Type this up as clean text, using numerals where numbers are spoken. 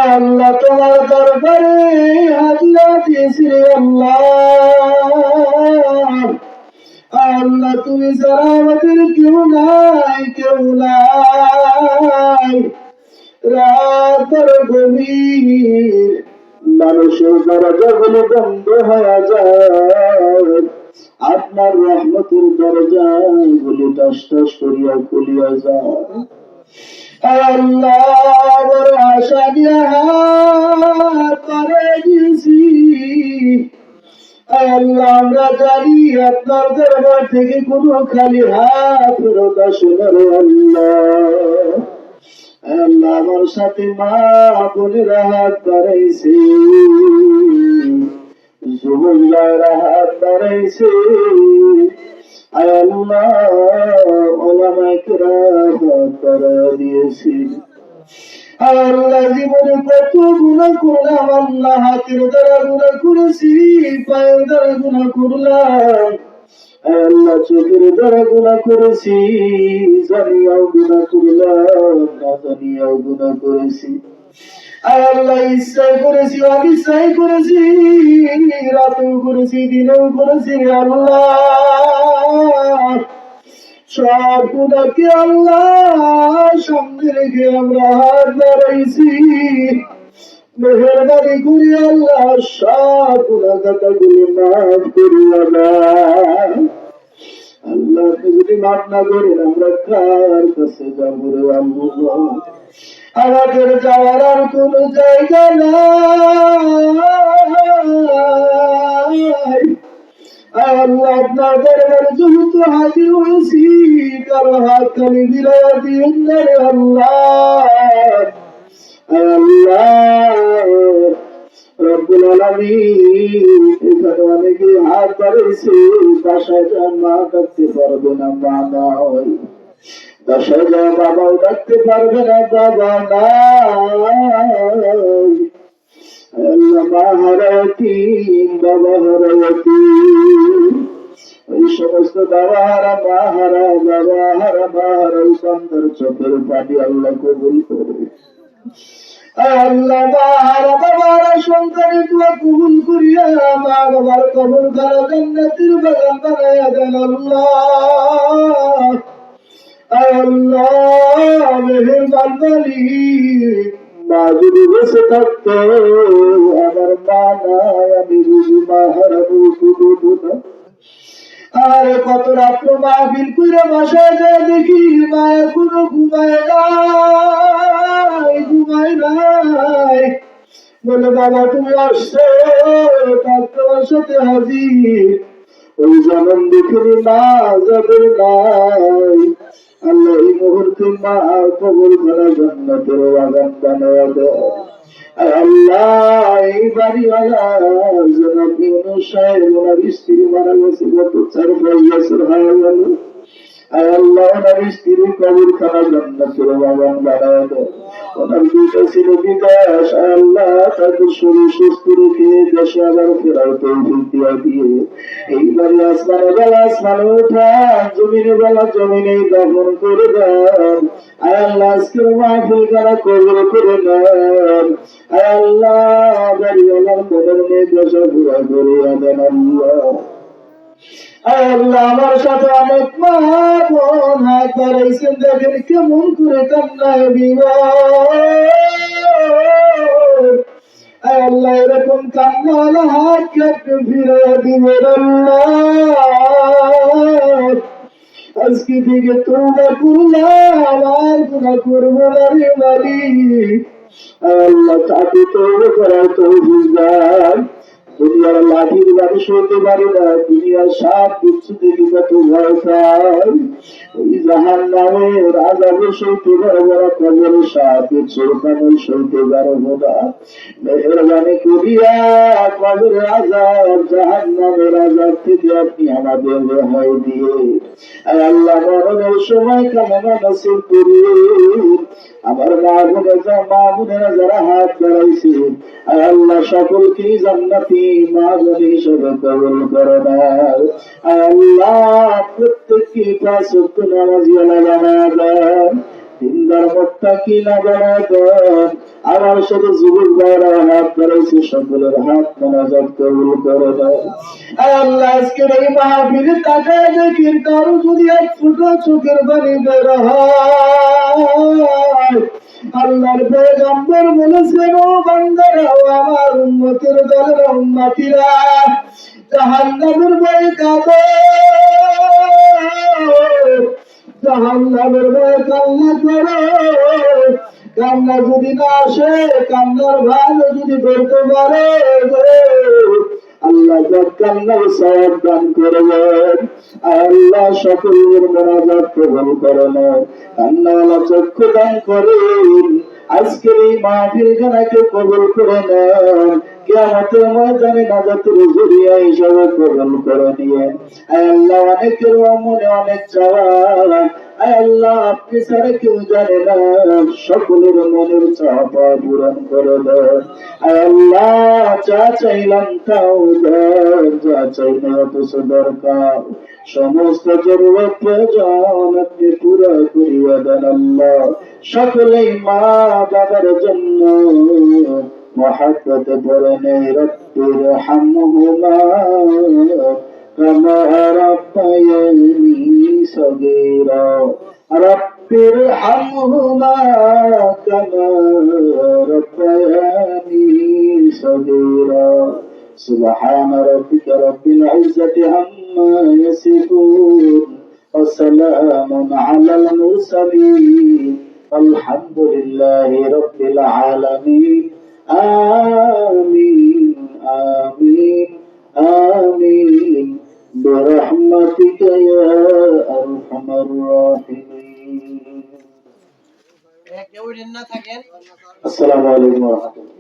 আল্লাহ তোমার দরবারে হাজিরা দিয়েছি আল্লাহ। আল্লাহ তুমি ছাড়া আমাদের কেউ নাই, কেউ নাই। রাতের গভীর মানুষের দরজাগুলো বন্ধ হয়ে যায়, আপনার রহমতের দরজাগুলো টস টস করিয়া খুলিয়া যায়। আল্লাহ বড় আশা নিয়ে হাত বাড়াইয়া দিয়েছি। আল্লাহ আমরা জানি আপনার দরবার থেকে কোনো খালি হাত ফেরত আসে না রে আল্লাহ। আল্লাহ আমার সাথে মা বোনেরা হাত বাড়াইছে, যুবকরা হাত বাড়াইছে। আল্লাহ ওলামায়ে কেরাম হাত বাড়াইয়া দিয়েছে। আল্লাহ জীবনে কত গুনাহ করলাম আল্লাহ, হাতের দ্বারা গুনাহ করেছি, পায়ের দ্বারা গুনাহ করলাম আল্লাহ, চোখের দ্বারা গুনাহ করেছি, জানিয়াও গুনাহ করলাম, না জানিয়াও গুনাহ করেছি। আল্লাহ ইচ্ছাই করেছি, অনিচ্ছাই করেছি, রাতেও করেছি, দিনেও করেছি। আল্লাহ সব গুনাহকে আল্লাহ সামনে রেখে আমরা হাত বাড়াইছি। মেহেরবানি করি আল্লাহ সব গুনাহ খাতাগুলি মাফ করিয়া দাও। আল্লাহ আপনি যদি মাফ না করেন আমরা কার কাছে যাবো রে আল্লাহ? আমাদের যাওয়ার আর কোন জায়গা নাই। আল্লাহ আপনার দরবারে যেহেতু হাজির হয়েছি, কারো হাত খালি বিলাইয়া দিন না রে আল্লাহ। আল্লাহ রব্বুল আলামিন, এখানে অনেকে হাত বাড়িয়েছে, বাসায় যান মা ডাকতে পারবে না, মা নাই। বাসায় যা বাবাও ডাকতে পারবে না, বাবা নাই। আল্লাহ মা হারাতি, বাবা হারাতি, ওই সমস্ত বাবা হারা, মা হারা, বাবা হারা, মা হারা সন্তান চোখের পানি আল্লাহ কবুল করে। আল্লাহ মা হারা, বাবা হারা সন্তানের দোয়া কবুল করিয়া মা বাবার কবর খানা জান্নাতের বাগান বানাইয়া দেন আল্লাহ। আল্লাহ মেহেরবান মালিক, মা যদি বেঁচে থাকতো, আমার মা নাই, আমি বুঝি মা হারাবো শুধু না। আর কত রাত্র মাহফিল করে বাসায় যায় দেখি মা এখনো ঘুমায় নাই, ঘুমায় নাই। বলে বাবা তুমি আসছো, তোমার সাথে হাজির। ওই জনম দেখিনি মা যাদের নাই। আল্লাহ এই মুহূর্তে মা কবর খানা জান্নাতের বাগান বানায়া দেয়। আল্লাহ এই বাড়িওয়ালা জনাব ইউনূস সাহেব, ওনার স্ত্রী মারা গেছে গত 4-5 বছর হয়ে গেল। আল্লাহ ওনার স্ত্রী কবর খানা জান্নাতের বাগান বানায়া দেয়। ওনার দুইটা ছিল বিকাশ, আল্লাহ তাদের শরীর সুস্থ রেখে দেশে আবার ফেরার তৌফিক দিয়া দিয়ে এইবারে আসমানে বেলা আসমানে উঠা, জমিনে বেলা জমিনে দাফন করে দেন। আল্লাহ আজকের মাহফিল যারা কবর করে নেন, আল্লাহ বাড়িওয়ালার মনের মেয়ে দশা পুরা করিয়া দেন আল্লাহ। আল্লাহ আমার সাথে অনেক মা বোন হাত বাড়াইছেন, দেখেন কেমন করে কান্নায় বিবাহ। আল্লাহ এরকম কান্নাওয়ালা হাত কেটে ফিরে দিবেন আল্লাহ। আজকে থেকে তোমরা করলাম, আর গুনাহ করবো না রে মালিক। আল্লাহ তাকে তওবা করার তৌফিক দান। দুনিয়ার লাঠির বাড়ি সইতে পারে না, দুনিয়ার সাপ কিছু দেখি কত ভয় পায়। ওই জাহান্নামের আযাবে সইতে পারবো না, কবরের সাপের চোরকানো সইতে পারবো না। মেহেরবানি করিয়া কবরের আযাব, জাহান্নামের আযাব থেকে আপনি আমাদের রেহাই দিয়ে আল্লাহ মরণের সময় কামনা নসিব করিয়ে আমার মা বোনেরা যারা হাত বাড়াইছে আল্লাহ সকলকে জান্নাতি মা বোন হিসেবে কবুল করে নাও। আল্লাহ প্রত্যেককে 5 ওয়াক্ত নামাজি বানায়া দেন। দিনদার মুত্তাকিনা বানায় দেন। আমার সাথে যুবক ভাইরা হাত ধরেছে, সকলের হাত মোনাজাত কবুল করে দেন। আল্লাহ আজকের এই মাহফিলে তাকায় দেখি কারো যদি এক ফুটো চোখের পানি বের হয়, আল্লাহর পয়গম্বর বলেছেন, ও বান্দারা, ও আমার উম্মতের দলের উম্মতিরা, জাহান্নামের ভয়ে কাঁদো, জাহান্নামের ভয়ে কান্না করো। কান্না যদি না আসে, কান্নার ভালো যদি করতে পারে, আল্লাহ কান্নার সওয়াব দান করবেন। আল্লাহ সকলের মোনাজাত কবুল করেন, কান্নাওয়ালা চক্ষু দান করেন। আজকের এই মাহফিল খানাকে কবুল করে নেন, কিয়ামতের ময়দানে নাজাতের জরিয়া হিসাবে কবুল করে নিয়েন। আল্লাহ অনেকের মনে অনেক চাওয়া, আল্লাহ আপনি ছাড়া কেউ জানে না, সকলের মনের চাওয়া পূরণ করে দেন। আল্লাহ যা চাইলাম তাও দেন, যা চাইলে অথচ দরকার, সমস্ত জরুরত প্রয়োজন আপনি পুরো করিয়া দেন। আল্লাহ সকলেই মা বাবার জন্য মহাব্বতে পড়েন, রব্বির হামহুমা কামা রাব্বায়ানি সগীরা, রব্বির হামহুমা কামা রাব্বায়ানি সগীরা। سبحان ربك رب العزة عما يصفون وسلام على المرسلين والحمد لله رب العالمين آمين آمين آمين برحمتك يا أرحم الراحمين. السلام عليكم ورحمة الله.